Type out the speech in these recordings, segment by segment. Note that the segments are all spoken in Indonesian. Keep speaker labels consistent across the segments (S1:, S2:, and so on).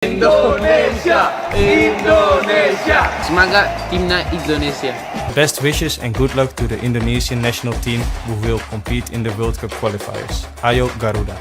S1: Indonesia, Indonesia.
S2: Semangat timnas Indonesia.
S3: Best wishes and good luck to the Indonesian national team who will compete in the World Cup qualifiers. Ayo Garuda!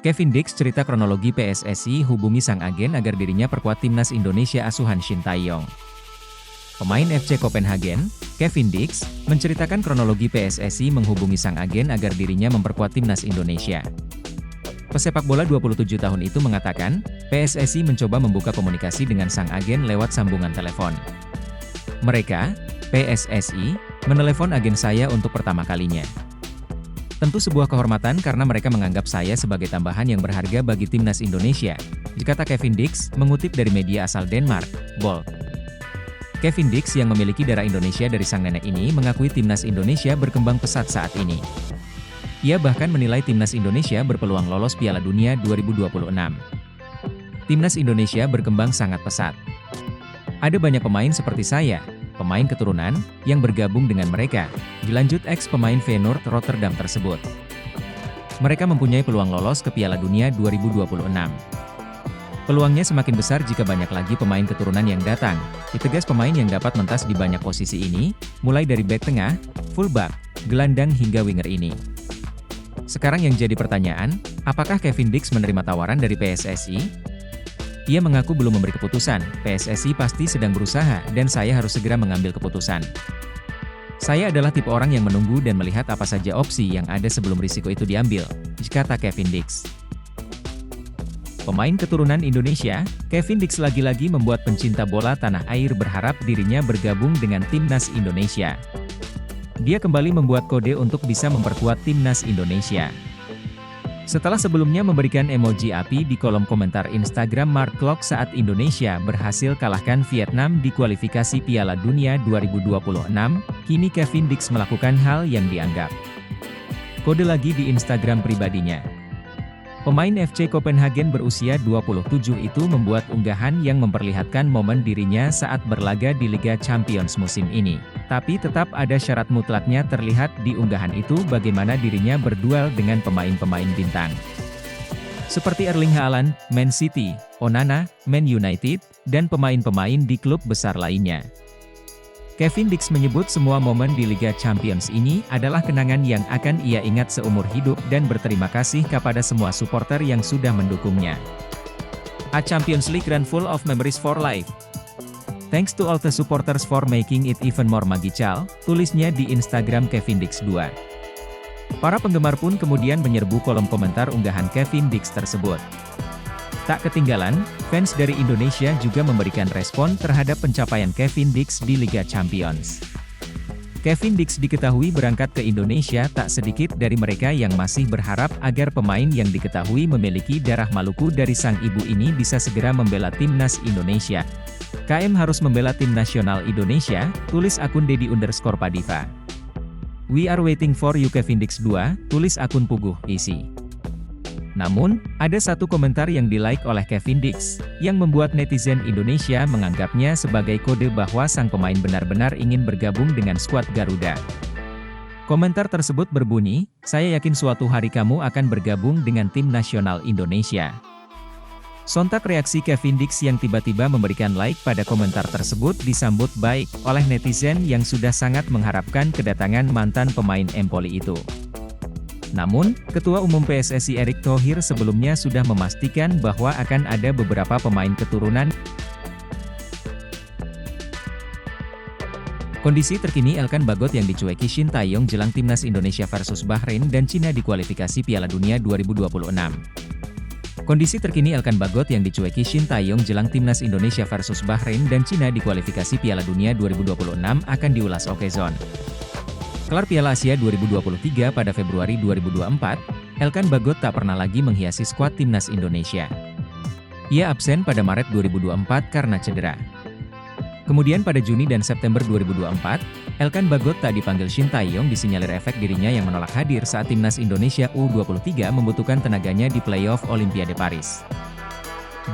S4: Kevin Dix cerita kronologi PSSI hubungi sang agen agar dirinya perkuat timnas Indonesia asuhan Shin Tae-yong. Pemain FC Copenhagen, Kevin Dix, menceritakan kronologi PSSI menghubungi sang agen agar dirinya memperkuat timnas Indonesia. Pesepak bola 27 tahun itu mengatakan, PSSI mencoba membuka komunikasi dengan sang agen lewat sambungan telepon. Mereka, PSSI, menelepon agen saya untuk pertama kalinya. Tentu sebuah kehormatan karena mereka menganggap saya sebagai tambahan yang berharga bagi timnas Indonesia, kata Kevin Dix, mengutip dari media asal Denmark, Bold. Kevin Dix yang memiliki darah Indonesia dari sang nenek ini mengakui timnas Indonesia berkembang pesat saat ini. Ia bahkan menilai timnas Indonesia berpeluang lolos Piala Dunia 2026. Timnas Indonesia berkembang sangat pesat. Ada banyak pemain seperti saya, pemain keturunan, yang bergabung dengan mereka, dilanjut ex-pemain Feyenoord Rotterdam tersebut. Mereka mempunyai peluang lolos ke Piala Dunia 2026. Peluangnya semakin besar jika banyak lagi pemain keturunan yang datang, ditegas pemain yang dapat mentas di banyak posisi ini, mulai dari bek tengah, fullback, gelandang hingga winger ini. Sekarang yang jadi pertanyaan, apakah Kevin Dix menerima tawaran dari PSSI? Ia mengaku belum memberi keputusan, PSSI pasti sedang berusaha dan saya harus segera mengambil keputusan. Saya adalah tipe orang yang menunggu dan melihat apa saja opsi yang ada sebelum risiko itu diambil, kata Kevin Dix. Pemain keturunan Indonesia, Kevin Dix lagi-lagi membuat pencinta bola tanah air berharap dirinya bergabung dengan timnas Indonesia. Dia kembali membuat kode untuk bisa memperkuat timnas Indonesia. Setelah sebelumnya memberikan emoji api di kolom komentar Instagram Mark Klok saat Indonesia berhasil kalahkan Vietnam di kualifikasi Piala Dunia 2026, kini Kevin Dix melakukan hal yang dianggap kode lagi di Instagram pribadinya. Pemain FC Copenhagen berusia 27 itu membuat unggahan yang memperlihatkan momen dirinya saat berlaga di Liga Champions musim ini. Tapi tetap ada syarat mutlaknya terlihat di unggahan itu bagaimana dirinya berduel dengan pemain-pemain bintang. Seperti Erling Haaland, Man City, Onana, Man United, dan pemain-pemain di klub besar lainnya. Kevin Dix menyebut semua momen di Liga Champions ini adalah kenangan yang akan ia ingat seumur hidup dan berterima kasih kepada semua supporter yang sudah mendukungnya. A Champions League run full of memories for life. Thanks to all the supporters for making it even more magical, tulisnya di Instagram Kevin Dix 2. Para penggemar pun kemudian menyerbu kolom komentar unggahan Kevin Dix tersebut. Tak ketinggalan, fans dari Indonesia juga memberikan respon terhadap pencapaian Kevin Dix di Liga Champions. Kevin Dix diketahui berangkat ke Indonesia tak sedikit dari mereka yang masih berharap agar pemain yang diketahui memiliki darah Maluku dari sang ibu ini bisa segera membela timnas Indonesia. KM harus membela tim nasional Indonesia, tulis akun Dedi_Padiva. We are waiting for you Kevin Dix 2, tulis akun Puguh Isi. Namun, ada satu komentar yang di-like oleh Kevin Dix, yang membuat netizen Indonesia menganggapnya sebagai kode bahwa sang pemain benar-benar ingin bergabung dengan skuad Garuda. Komentar tersebut berbunyi, saya yakin suatu hari kamu akan bergabung dengan tim nasional Indonesia. Sontak reaksi Kevin Dix yang tiba-tiba memberikan like pada komentar tersebut disambut baik oleh netizen yang sudah sangat mengharapkan kedatangan mantan pemain Empoli itu. Namun, Ketua Umum PSSI Erick Thohir sebelumnya sudah memastikan bahwa akan ada beberapa pemain keturunan Kondisi terkini Elkan Bagot yang dicueki Shin Tae-yong jelang timnas Indonesia versus Bahrain dan Cina di kualifikasi Piala Dunia 2026. Kondisi terkini Elkan Bagot yang dicueki Shin Tae-yong jelang timnas Indonesia versus Bahrain dan Cina di kualifikasi Piala Dunia 2026 akan diulas Okezone. Kelar Piala Asia 2023 pada Februari 2024, Elkan Bagot tak pernah lagi menghiasi skuad timnas Indonesia. Ia absen pada Maret 2024 karena cedera. Kemudian pada Juni dan September 2024, Elkan Bagot tak dipanggil Shin Tae-yong disinyalir efek dirinya yang menolak hadir saat timnas Indonesia U23 membutuhkan tenaganya di playoff Olimpiade Paris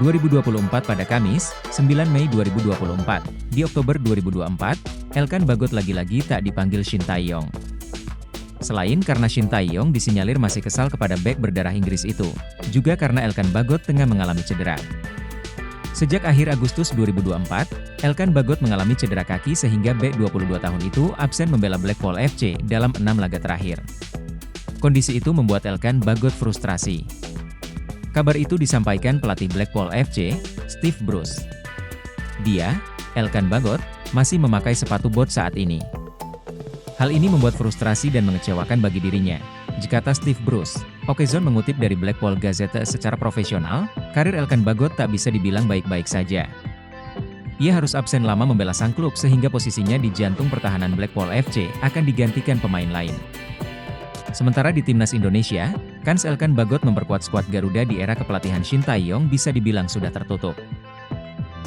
S4: 2024 pada Kamis, 9 Mei 2024. Di Oktober 2024, Elkan Bagot lagi-lagi tak dipanggil Shin Tae-yong. Selain karena Shin Tae-yong disinyalir masih kesal kepada bek berdarah Inggris itu, juga karena Elkan Bagot tengah mengalami cedera. Sejak akhir Agustus 2024, Elkan Bagot mengalami cedera kaki sehingga bek 22 tahun itu absen membela Blackpool FC dalam 6 laga terakhir. Kondisi itu membuat Elkan Bagot frustrasi. Kabar itu disampaikan pelatih Blackpool FC, Steve Bruce. Dia, Elkan Bagot, masih memakai sepatu bot saat ini. Hal ini membuat frustrasi dan mengecewakan bagi dirinya. Kata Steve Bruce, Okezone mengutip dari Blackpool Gazette secara profesional, karir Elkan Bagot tak bisa dibilang baik-baik saja. Ia harus absen lama membela sang klub sehingga posisinya di jantung pertahanan Blackpool FC akan digantikan pemain lain. Sementara di timnas Indonesia, kans Elkan Bagot memperkuat skuad Garuda di era kepelatihan Shin Tae-yong bisa dibilang sudah tertutup.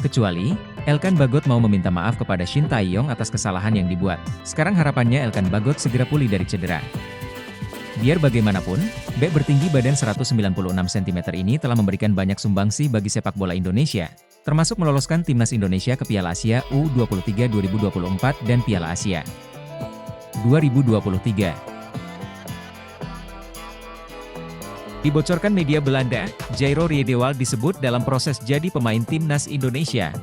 S4: Kecuali, Elkan Bagot mau meminta maaf kepada Shin Tae-yong atas kesalahan yang dibuat. Sekarang harapannya Elkan Bagot segera pulih dari cedera. Biar bagaimanapun, bek bertinggi badan 196 cm ini telah memberikan banyak sumbangsih bagi sepak bola Indonesia, termasuk meloloskan timnas Indonesia ke Piala Asia U23 2024 dan Piala Asia 2023. Dibocorkan media Belanda, Jairo Riedewald disebut dalam proses jadi pemain timnas Indonesia.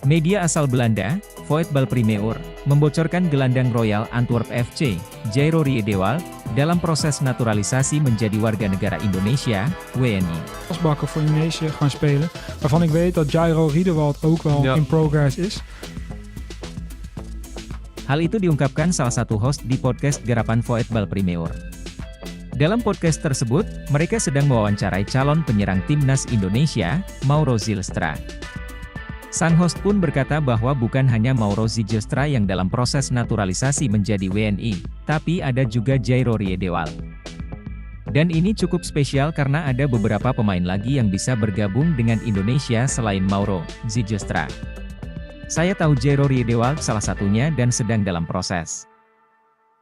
S4: Media asal Belanda, Voetbal Primeur, membocorkan gelandang Royal Antwerp FC, Jairo Riedewald, dalam proses naturalisasi menjadi warga negara Indonesia, WNI.
S5: Asbakken voor Indonesië gaan spelen, waarvan ik weet dat Jairo Riedewald ook wel in progress is.
S4: Hal itu diungkapkan salah satu host di podcast Garapan Voetbal Primeur. Dalam podcast tersebut, mereka sedang mewawancarai calon penyerang timnas Indonesia, Mauro Zylstra. Sang host pun berkata bahwa bukan hanya Mauro Zylstra yang dalam proses naturalisasi menjadi WNI, tapi ada juga Jairo Riedewald. Dan ini cukup spesial karena ada beberapa pemain lagi yang bisa bergabung dengan Indonesia selain Mauro Zylstra. Saya tahu Jairo Riedewald salah satunya dan sedang dalam proses.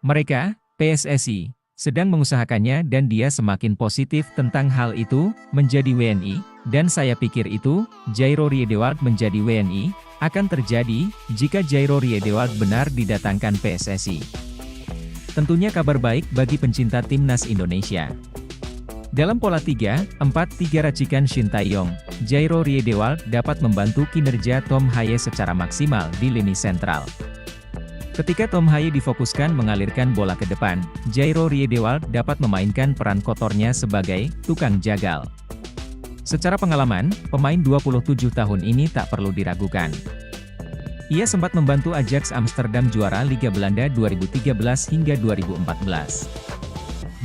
S4: Mereka, PSSI, sedang mengusahakannya dan dia semakin positif tentang hal itu, menjadi WNI, dan saya pikir itu, Jairo Riedewald menjadi WNI, akan terjadi, jika Jairo Riedewald benar didatangkan PSSI. Tentunya kabar baik bagi pencinta timnas Indonesia. Dalam pola 3-4-3 racikan Shin Tae-yong, Jairo Riedewald dapat membantu kinerja Tom Haye secara maksimal di lini sentral. Ketika Tom Haye difokuskan mengalirkan bola ke depan, Jairo Riedewald dapat memainkan peran kotornya sebagai tukang jagal. Secara pengalaman, pemain 27 tahun ini tak perlu diragukan. Ia sempat membantu Ajax Amsterdam juara Liga Belanda 2013 hingga 2014.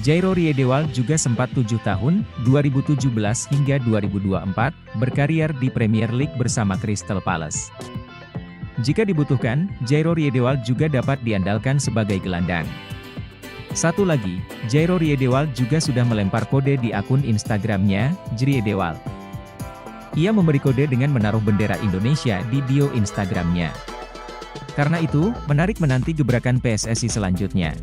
S4: Jairo Riedewald juga sempat 7 tahun, 2017 hingga 2024, berkarier di Premier League bersama Crystal Palace. Jika dibutuhkan, Jairo Riedewald juga dapat diandalkan sebagai gelandang. Satu lagi, Jairo Riedewald juga sudah melempar kode di akun Instagramnya, Jriedewald. Ia memberi kode dengan menaruh bendera Indonesia di bio Instagramnya. Karena itu, menarik menanti gebrakan PSSI selanjutnya.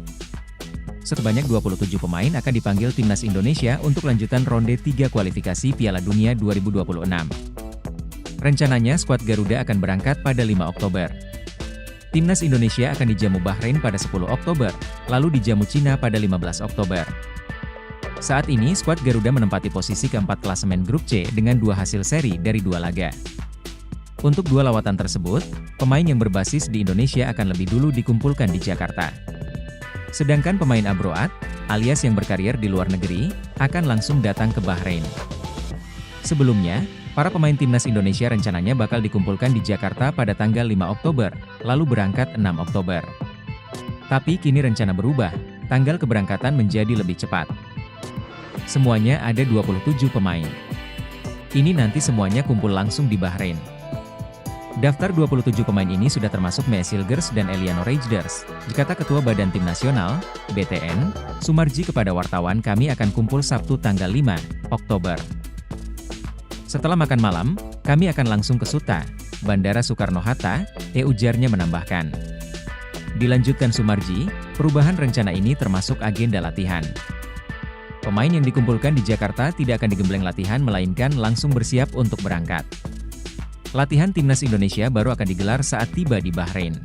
S4: Sebanyak 27 pemain akan dipanggil timnas Indonesia untuk lanjutan ronde 3 kualifikasi Piala Dunia 2026. Rencananya skuad Garuda akan berangkat pada 5 Oktober. Timnas Indonesia akan dijamu Bahrain pada 10 Oktober, lalu dijamu Cina pada 15 Oktober. Saat ini skuad Garuda menempati posisi keempat klasemen grup C dengan 2 hasil seri dari 2 laga. Untuk 2 lawatan tersebut, pemain yang berbasis di Indonesia akan lebih dulu dikumpulkan di Jakarta. Sedangkan pemain abroad, alias yang berkarier di luar negeri, akan langsung datang ke Bahrain. Sebelumnya, Para pemain timnas Indonesia rencananya bakal dikumpulkan di Jakarta pada tanggal 5 Oktober, lalu berangkat 6 Oktober. Tapi kini rencana berubah, tanggal keberangkatan menjadi lebih cepat. Semuanya ada 27 pemain. Ini nanti semuanya kumpul langsung di Bahrain. Daftar 27 pemain ini sudah termasuk Mees Hilgers dan Eliano Rejders. Kata Ketua Badan Tim Nasional, BTN, Sumarji kepada wartawan, kami akan kumpul Sabtu tanggal 5 Oktober. Setelah makan malam, kami akan langsung ke Suta, Bandara Soekarno-Hatta, ujarnya menambahkan. Dilanjutkan Sumarji, perubahan rencana ini termasuk agenda latihan. Pemain yang dikumpulkan di Jakarta tidak akan digembleng latihan melainkan langsung bersiap untuk berangkat. Latihan timnas Indonesia baru akan digelar saat tiba di Bahrain.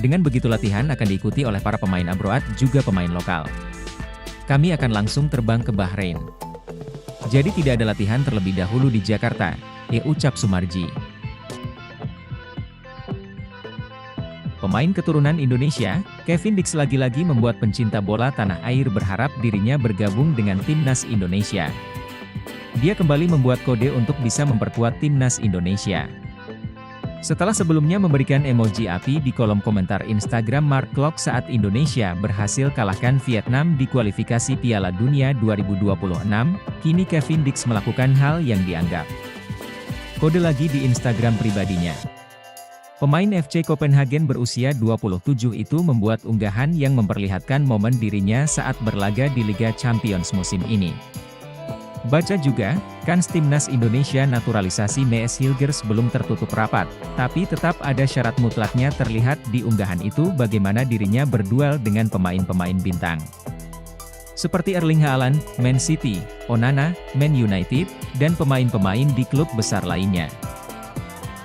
S4: Dengan begitu latihan akan diikuti oleh para pemain abroad juga pemain lokal. Kami akan langsung terbang ke Bahrain. Jadi tidak ada latihan terlebih dahulu di Jakarta, ucap Sumarji. Pemain keturunan Indonesia, Kevin Dix lagi-lagi membuat pencinta bola tanah air berharap dirinya bergabung dengan timnas Indonesia. Dia kembali membuat kode untuk bisa memperkuat timnas Indonesia. Setelah sebelumnya memberikan emoji api di kolom komentar Instagram Mark Klok saat Indonesia berhasil kalahkan Vietnam di kualifikasi Piala Dunia 2026, kini Kevin Dix melakukan hal yang dianggap kode lagi di Instagram pribadinya. Pemain FC Copenhagen berusia 27 itu membuat unggahan yang memperlihatkan momen dirinya saat berlaga di Liga Champions musim ini. Baca juga, kans timnas Indonesia naturalisasi Mees Hilgers belum tertutup rapat, tapi tetap ada syarat mutlaknya terlihat di unggahan itu bagaimana dirinya berduel dengan pemain-pemain bintang. Seperti Erling Haaland, Man City, Onana, Man United, dan pemain-pemain di klub besar lainnya.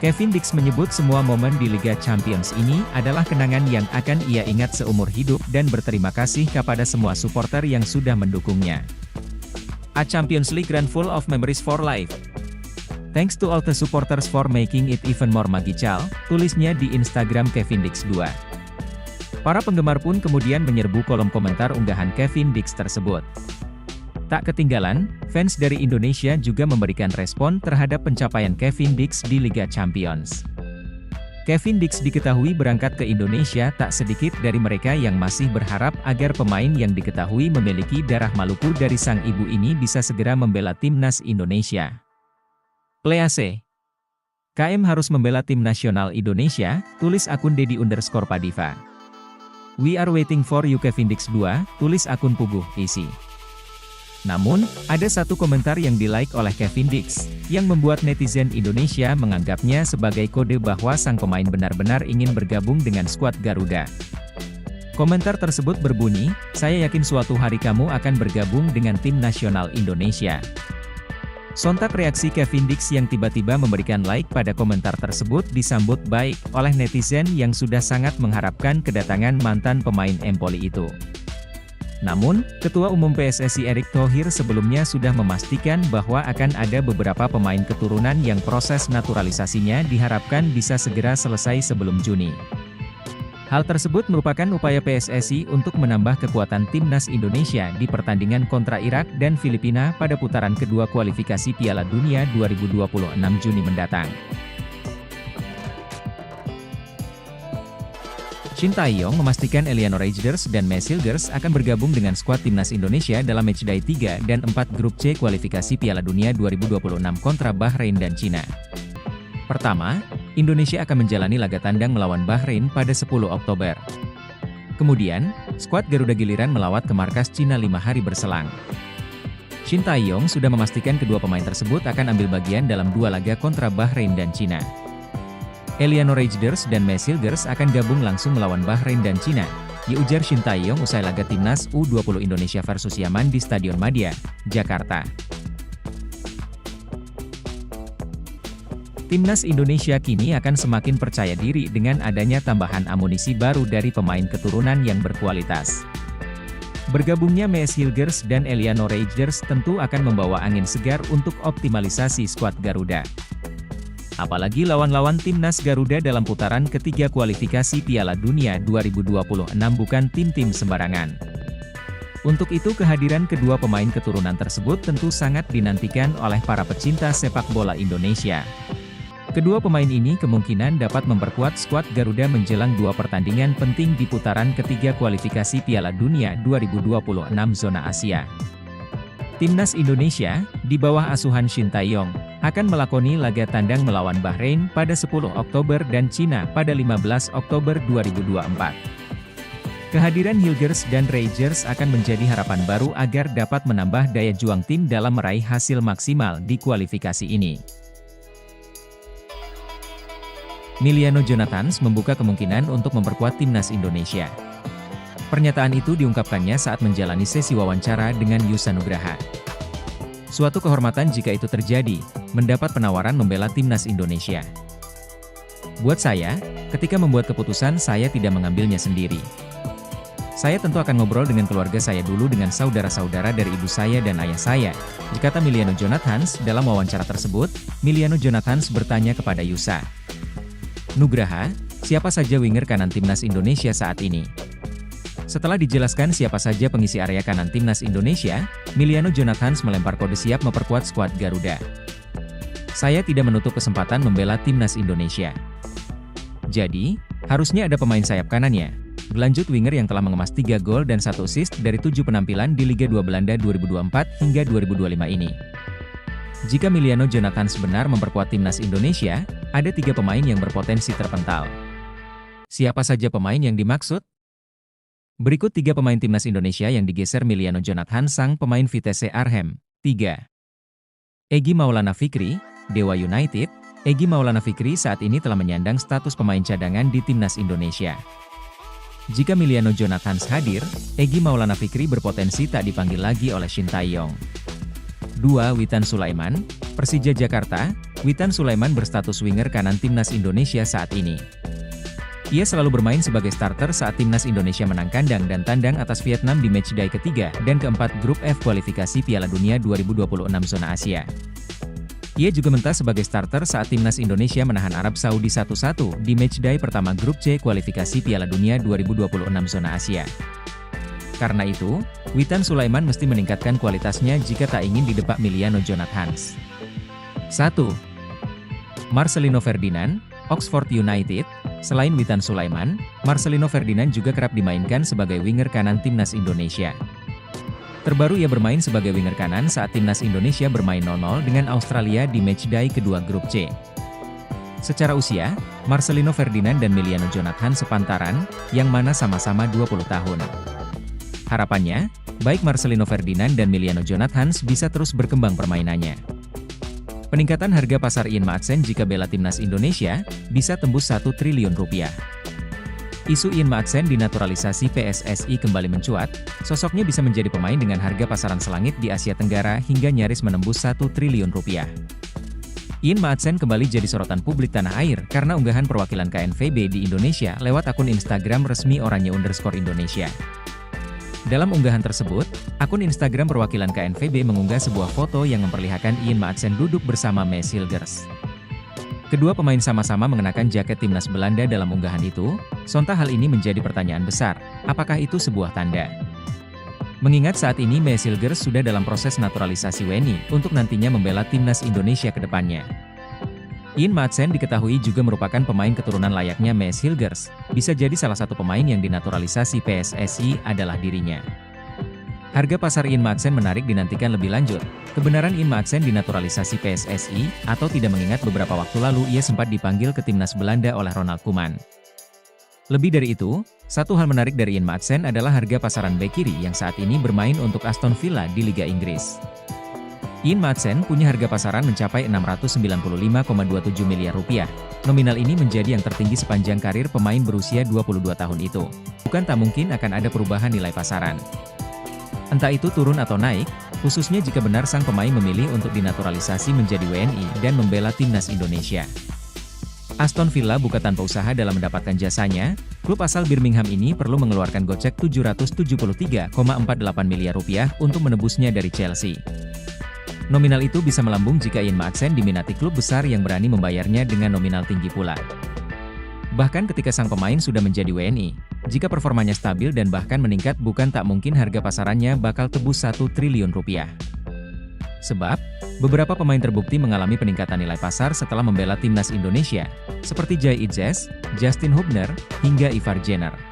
S4: Kevin Dix menyebut semua momen di Liga Champions ini adalah kenangan yang akan ia ingat seumur hidup dan berterima kasih kepada semua supporter yang sudah mendukungnya. A Champions League run full of memories for life. Thanks to all the supporters for making it even more magical, tulisnya di Instagram Kevin Dix 2. Para penggemar pun kemudian menyerbu kolom komentar unggahan Kevin Dix tersebut. Tak ketinggalan, fans dari Indonesia juga memberikan respon terhadap pencapaian Kevin Dix di Liga Champions. Kevin Dix diketahui berangkat ke Indonesia, tak sedikit dari mereka yang masih berharap agar pemain yang diketahui memiliki darah Maluku dari sang ibu ini bisa segera membela timnas Indonesia. Please. KM harus membela tim nasional Indonesia, tulis akun Dedi_Padiva. We are waiting for you Kevin Dix 2, tulis akun Puguh isi. Namun, ada satu komentar yang di-like oleh Kevin Dix, yang membuat netizen Indonesia menganggapnya sebagai kode bahwa sang pemain benar-benar ingin bergabung dengan skuad Garuda. Komentar tersebut berbunyi, "Saya yakin suatu hari kamu akan bergabung dengan tim nasional Indonesia." Sontak reaksi Kevin Dix yang tiba-tiba memberikan like pada komentar tersebut disambut baik oleh netizen yang sudah sangat mengharapkan kedatangan mantan pemain Empoli itu. Namun, Ketua Umum PSSI Erick Thohir sebelumnya sudah memastikan bahwa akan ada beberapa pemain keturunan yang proses naturalisasinya diharapkan bisa segera selesai sebelum Juni. Hal tersebut merupakan upaya PSSI untuk menambah kekuatan timnas Indonesia di pertandingan kontra Irak dan Filipina pada putaran kedua kualifikasi Piala Dunia 2026 Juni mendatang. Shin Tae-yong memastikan Eliano Rejders dan Mees Hilgers akan bergabung dengan skuad timnas Indonesia dalam matchday 3 dan 4 grup C kualifikasi Piala Dunia 2026 kontra Bahrain dan Cina. Pertama, Indonesia akan menjalani laga tandang melawan Bahrain pada 10 Oktober. Kemudian, skuad Garuda giliran melawat ke markas Cina 5 hari berselang. Shin Tae-yong sudah memastikan kedua pemain tersebut akan ambil bagian dalam 2 laga kontra Bahrain dan Cina. Eliano Rejders dan Mees Hilgers akan gabung langsung melawan Bahrain dan Cina, diujar Shin Tae-yong usai laga timnas U20 Indonesia versus Yaman di Stadion Madia, Jakarta. Timnas Indonesia kini akan semakin percaya diri dengan adanya tambahan amunisi baru dari pemain keturunan yang berkualitas. Bergabungnya Mees Hilgers dan Eliano Rejders tentu akan membawa angin segar untuk optimalisasi skuad Garuda. Apalagi lawan-lawan timnas Garuda dalam putaran ketiga kualifikasi Piala Dunia 2026 bukan tim-tim sembarangan. Untuk itu kehadiran kedua pemain keturunan tersebut tentu sangat dinantikan oleh para pecinta sepak bola Indonesia. Kedua pemain ini kemungkinan dapat memperkuat skuad Garuda menjelang 2 pertandingan penting di putaran ketiga kualifikasi Piala Dunia 2026 zona Asia. Timnas Indonesia, di bawah asuhan Shin Tae-yong, akan melakoni laga tandang melawan Bahrain pada 10 Oktober dan Cina pada 15 Oktober 2024. Kehadiran Hilgers dan Rangers akan menjadi harapan baru agar dapat menambah daya juang tim dalam meraih hasil maksimal di kualifikasi ini. Miliano Jonathans membuka kemungkinan untuk memperkuat timnas Indonesia. Pernyataan itu diungkapkannya saat menjalani sesi wawancara dengan Yusa Nugraha. Suatu kehormatan jika itu terjadi, mendapat penawaran membela timnas Indonesia. Buat saya, ketika membuat keputusan saya tidak mengambilnya sendiri. Saya tentu akan ngobrol dengan keluarga saya dulu dengan saudara-saudara dari ibu saya dan ayah saya, dikata Miliano Jonathans dalam wawancara tersebut. Miliano Jonathans bertanya kepada Yusa Nugraha, siapa saja winger kanan timnas Indonesia saat ini? Setelah dijelaskan siapa saja pengisi area kanan timnas Indonesia, Miliano Jonathans melempar kode siap memperkuat skuad Garuda. Saya tidak menutup kesempatan membela timnas Indonesia. Jadi, harusnya ada pemain sayap kanannya. Berlanjut winger yang telah mengemas 3 gol dan 1 assist dari 7 penampilan di Liga 2 Belanda 2024 hingga 2025 ini. Jika Miliano Jonathans benar memperkuat timnas Indonesia, ada 3 pemain yang berpotensi terpental. Siapa saja pemain yang dimaksud? Berikut 3 pemain timnas Indonesia yang digeser Miliano Jonathans sang pemain Vitesse Arnhem. 3. Egy Maulana Fikri, Dewa United. Egy Maulana Fikri saat ini telah menyandang status pemain cadangan di timnas Indonesia. Jika Miliano Jonathans hadir, Egy Maulana Fikri berpotensi tak dipanggil lagi oleh Shin Tae-yong. 2. Witan Sulaiman, Persija Jakarta. Witan Sulaiman berstatus winger kanan timnas Indonesia saat ini. Ia selalu bermain sebagai starter saat timnas Indonesia menang kandang dan tandang atas Vietnam di matchday ketiga dan keempat grup F kualifikasi Piala Dunia 2026 zona Asia. Ia juga mentas sebagai starter saat timnas Indonesia menahan Arab Saudi 1-1 di matchday pertama grup C kualifikasi Piala Dunia 2026 zona Asia. Karena itu, Witan Sulaiman mesti meningkatkan kualitasnya jika tak ingin didepak Miliano Jonathans. 1. Marcelino Ferdinand, Oxford United. Selain Witan Sulaiman, Marcelino Ferdinand juga kerap dimainkan sebagai winger kanan timnas Indonesia. Terbaru ia bermain sebagai winger kanan saat timnas Indonesia bermain 0-0 dengan Australia di matchday kedua grup C. Secara usia, Marcelino Ferdinand dan Miliano Jonathans sepantaran, yang mana sama-sama 20 tahun. Harapannya, baik Marcelino Ferdinand dan Miliano Jonathans bisa terus berkembang permainannya. Peningkatan harga pasar Ian Maatsen jika bela timnas Indonesia, bisa tembus 1 triliun rupiah. Isu Ian Maatsen dinaturalisasi PSSI kembali mencuat, sosoknya bisa menjadi pemain dengan harga pasaran selangit di Asia Tenggara hingga nyaris menembus 1 triliun rupiah. Ian Maatsen kembali jadi sorotan publik tanah air karena unggahan perwakilan KNVB di Indonesia lewat akun Instagram resmi Oranye_Indonesia. Dalam unggahan tersebut, akun Instagram perwakilan KNVB mengunggah sebuah foto yang memperlihatkan Ian Maatsen duduk bersama Mees Hilgers. Kedua pemain sama-sama mengenakan jaket timnas Belanda dalam unggahan itu, sontak hal ini menjadi pertanyaan besar, apakah itu sebuah tanda? Mengingat saat ini Mees Hilgers sudah dalam proses naturalisasi WNI untuk nantinya membela timnas Indonesia ke depannya. Ian Maatsen diketahui juga merupakan pemain keturunan layaknya Mees Hilgers, bisa jadi salah satu pemain yang dinaturalisasi PSSI adalah dirinya. Harga pasar Ian Maatsen menarik dinantikan lebih lanjut, kebenaran Ian Maatsen dinaturalisasi PSSI, atau tidak mengingat beberapa waktu lalu ia sempat dipanggil ke timnas Belanda oleh Ronald Koeman. Lebih dari itu, satu hal menarik dari Ian Maatsen adalah harga pasaran bek kiri yang saat ini bermain untuk Aston Villa di Liga Inggris. Ian Maatsen punya harga pasaran mencapai 695,27 miliar rupiah. Nominal ini menjadi yang tertinggi sepanjang karir pemain berusia 22 tahun itu. Bukan tak mungkin akan ada perubahan nilai pasaran. Entah itu turun atau naik, khususnya jika benar sang pemain memilih untuk dinaturalisasi menjadi WNI dan membela timnas Indonesia. Aston Villa bukan tanpa usaha dalam mendapatkan jasanya, klub asal Birmingham ini perlu mengeluarkan gocek 773,48 miliar rupiah untuk menebusnya dari Chelsea. Nominal itu bisa melambung jika Ian Maatsen diminati klub besar yang berani membayarnya dengan nominal tinggi pula. Bahkan ketika sang pemain sudah menjadi WNI, jika performanya stabil dan bahkan meningkat bukan tak mungkin harga pasarannya bakal tebus 1 triliun rupiah. Sebab, beberapa pemain terbukti mengalami peningkatan nilai pasar setelah membela timnas Indonesia, seperti Jai Itzes, Justin Hubner, hingga Ivar Jenner.